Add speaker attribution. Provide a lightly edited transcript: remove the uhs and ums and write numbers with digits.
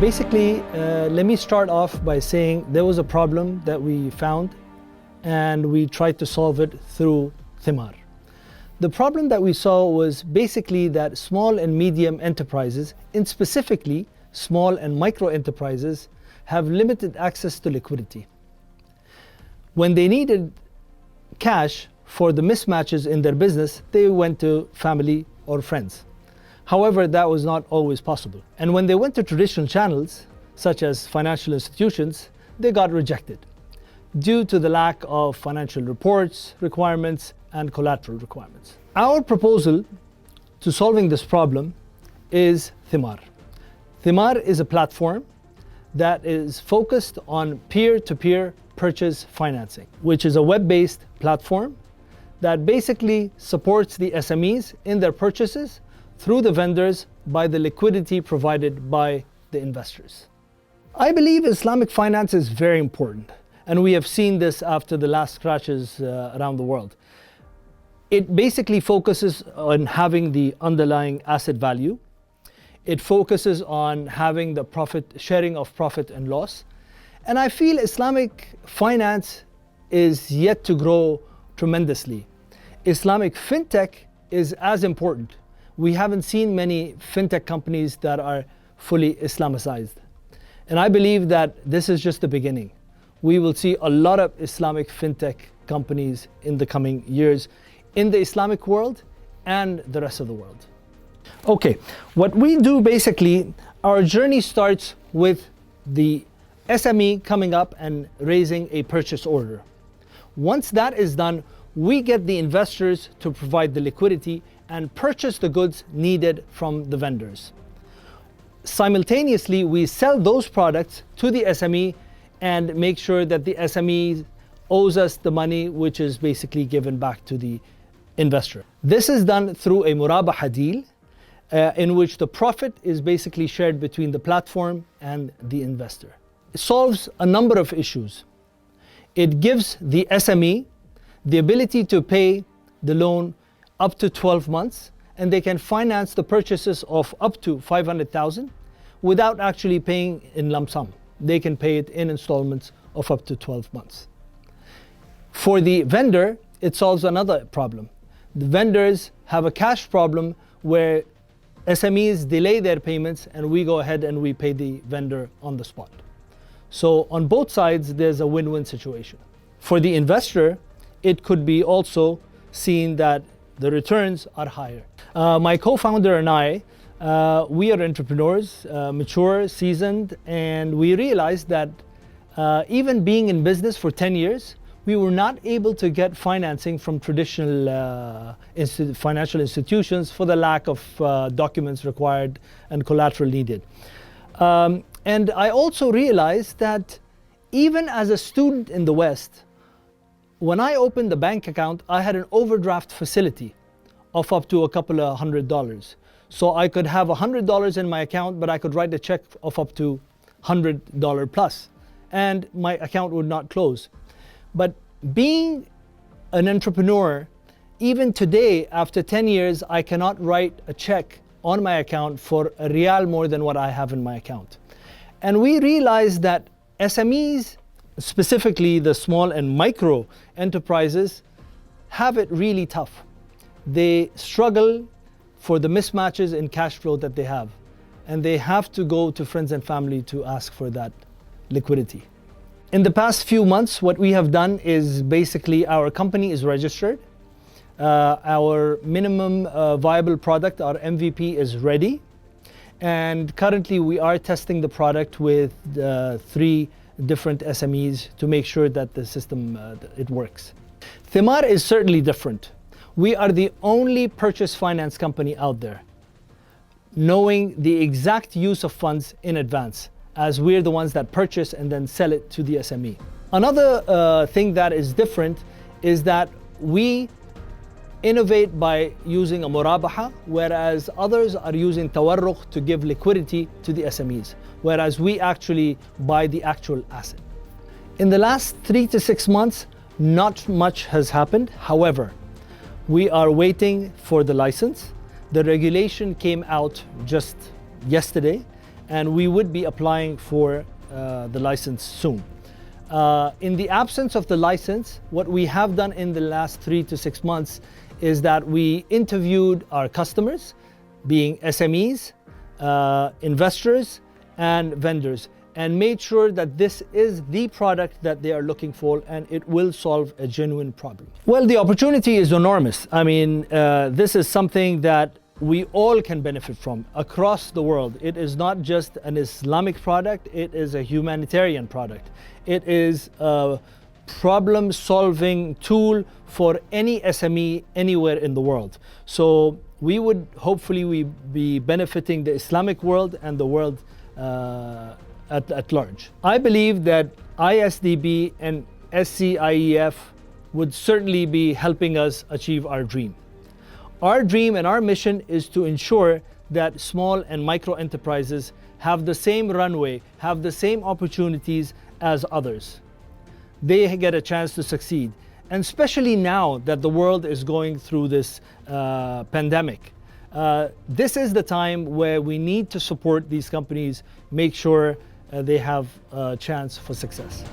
Speaker 1: Let me start off by saying there was a problem that we found and we tried to solve it through Thimar. The problem that we saw was basically that small and medium enterprises, and specifically small and micro enterprises, have limited access to liquidity. When they needed cash for the mismatches in their business, they went to family or friends. However, that was not always possible. And when they went to traditional channels, such as financial institutions, they got rejected due to the lack of financial reports requirements and collateral requirements. Our proposal to solving this problem is Thimar. Thimar is a platform that is focused on peer-to-peer purchase financing, which is a web-based platform that basically supports the SMEs in their purchases through the vendors by the liquidity provided by the investors. I believe Islamic finance is very important, and we have seen this after the last crashes around the world. It basically focuses on having the underlying asset value. It focuses on having the sharing of profit and loss. And I feel Islamic finance is yet to grow tremendously. Islamic fintech is as important. We haven't seen many fintech companies that are fully Islamicized. And I believe that this is just the beginning. We will see a lot of Islamic fintech companies in the coming years in the Islamic world and the rest of the world. Okay, what we do basically, our journey starts with the SME coming up and raising a purchase order. Once that is done, we get the investors to provide the liquidity and purchase the goods needed from the vendors. Simultaneously, we sell those products to the SME and make sure that the SME owes us the money, which is basically given back to the investor. This is done through a murabaha deal in which the profit is basically shared between the platform and the investor. It solves a number of issues. It gives the SME the ability to pay the loan up to 12 months, and they can finance the purchases of up to 500,000 without actually paying in lump sum. They can pay it in installments of up to 12 months. For the vendor, it solves another problem. The vendors have a cash problem where SMEs delay their payments and we go ahead and we pay the vendor on the spot. So on both sides, there's a win-win situation. For the investor, it could be also seen that the returns are higher. My co-founder and I, we are entrepreneurs, mature, seasoned, and we realized that even being in business for 10 years, we were not able to get financing from traditional financial institutions for the lack of documents required and collateral needed. And I also realized that even as a student in the West, when I opened the bank account, I had an overdraft facility of up to a couple of $100. So I could have $100 in my account, but I could write a check of up to $100 plus, and my account would not close. But being an entrepreneur, even today, after 10 years, I cannot write a check on my account for a rial more than what I have in my account. And we realized that SMEs, specifically the small and micro enterprises, have it really tough. They struggle for the mismatches in cash flow that they have, and they have to go to friends and family to ask for that liquidity. In the past few months, what we have done is basically our company is registered. Our minimum viable product, our MVP, is ready. And currently we are testing the product with 3 different SMEs to make sure that the system, it works. Thimar is certainly different. We are the only purchase finance company out there knowing the exact use of funds in advance, as we're the ones that purchase and then sell it to the SME. Another thing that is different is that we innovate by using a murabaha, whereas others are using tawarrukh to give liquidity to the SMEs, whereas we actually buy the actual asset. In the last 3 to 6 months, not much has happened. However, we are waiting for the license. The regulation came out just yesterday, and we would be applying for the license soon. In the absence of the license, what we have done in the last 3 to 6 months is that we interviewed our customers, being SMEs, investors, and vendors, and made sure that this is the product that they are looking for and it will solve a genuine problem. Well, the opportunity is enormous. I mean, this is something that we all can benefit from across the world. It is not just an Islamic product, it is a humanitarian product. It is a problem-solving tool for any SME anywhere in the world. So we would hopefully be benefiting the Islamic world and the world at large. I believe that ISDB and SCIEF would certainly be helping us achieve our dream. Our dream and our mission is to ensure that small and micro enterprises have the same runway, have the same opportunities as others. They get a chance to succeed. And especially now that the world is going through this pandemic, this is the time where we need to support these companies, make sure they have a chance for success.